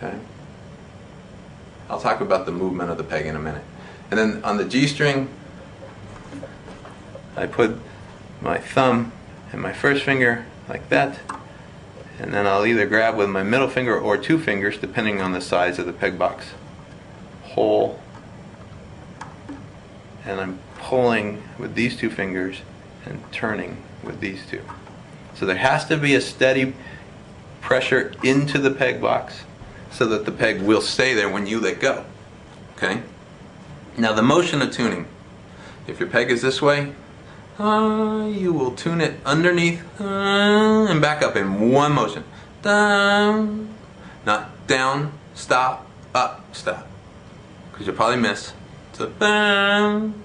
Okay? I'll talk about the movement of the peg in a minute. And then on the G string, I put my thumb and my first finger like that, and then I'll either grab with my middle finger or two fingers depending on the size of the peg box hole, and I'm pulling with these two fingers and turning with these two. So there has to be a steady pressure into the peg box so that the peg will stay there when you let go. Okay? Now the motion of tuning. If your peg is this way, you will tune it underneath and back up in one motion. Down, not down, stop, up, stop. Because you'll probably miss. So bam,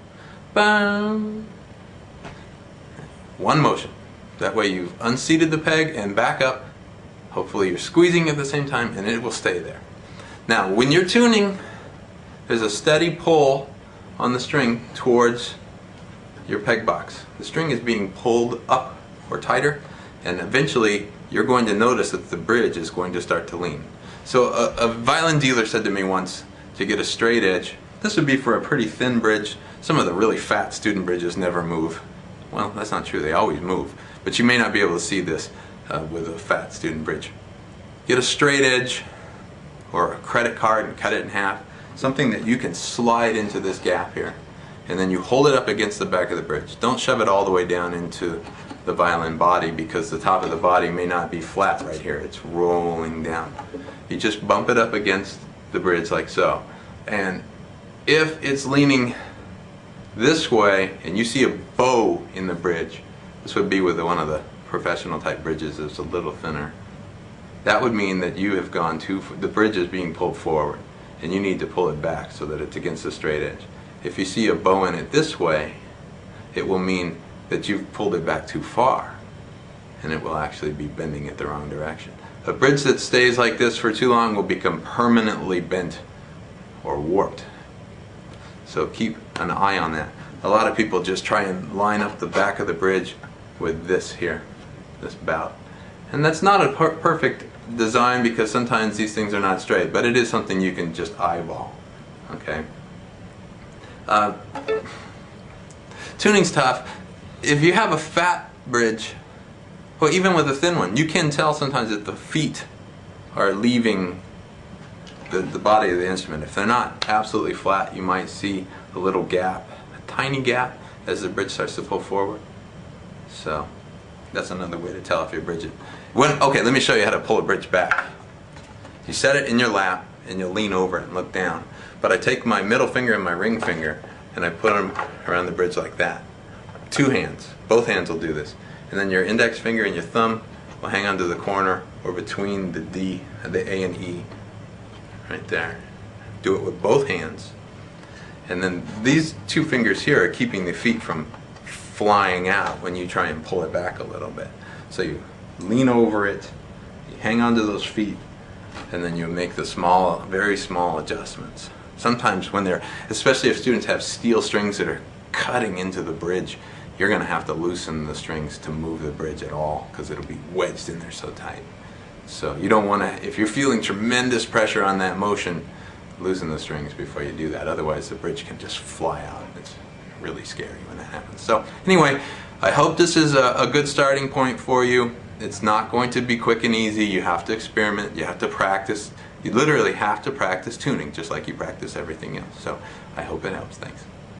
bam. One motion. That way you've unseated the peg and back up. Hopefully you're squeezing at the same time and it will stay there. Now when you're tuning, there's a steady pull on the string towards your peg box. The string is being pulled up or tighter, and eventually you're going to notice that the bridge is going to start to lean. So a violin dealer said to me once, to get a straight edge, this would be for a pretty thin bridge. Some of the really fat student bridges never move. Well, that's not true, they always move. But you may not be able to see this with a fat student bridge. Get a straight edge or a credit card and cut it in half. Something that you can slide into this gap here. And then you hold it up against the back of the bridge. Don't shove it all the way down into the violin body, because the top of the body may not be flat right here. It's rolling down. You just bump it up against the bridge like so. And if it's leaning this way and you see a bow in the bridge, this would be with one of the professional type bridges that's a little thinner. That would mean that you have gone the bridge is being pulled forward and you need to pull it back so that it's against the straight edge. If you see a bow in it this way, it will mean that you've pulled it back too far and it will actually be bending it the wrong direction. A bridge that stays like this for too long will become permanently bent or warped. So keep an eye on that. A lot of people just try and line up the back of the bridge with this here, this bout. And that's not a perfect design, because sometimes these things are not straight, but it is something you can just eyeball. Okay? Tuning's tough. If you have a fat bridge, well, even with a thin one, you can tell sometimes that the feet are leaving the body of the instrument. If they're not absolutely flat, you might see a little gap, a tiny gap, as the bridge starts to pull forward. So that's another way to tell if your bridge is... Okay, let me show you how to pull a bridge back. You set it in your lap and you'll lean over it and look down. But I take my middle finger and my ring finger and I put them around the bridge like that. Two hands. Both hands will do this. And then your index finger and your thumb will hang onto the corner or between the D, the A and E. Right there. Do it with both hands. And then these two fingers here are keeping the feet from flying out when you try and pull it back a little bit. So you lean over it, you hang onto those feet, and then you make the small, very small adjustments. Sometimes when they're, especially if students have steel strings that are cutting into the bridge, you're going to have to loosen the strings to move the bridge at all, because it'll be wedged in there so tight. So you don't want to, if you're feeling tremendous pressure on that motion, loosen the strings before you do that. Otherwise the bridge can just fly out. It's really scary when that happens. So anyway, I hope this is a good starting point for you. It's not going to be quick and easy. You have to experiment. You have to practice. You literally have to practice tuning just like you practice everything else. So I hope it helps. Thanks.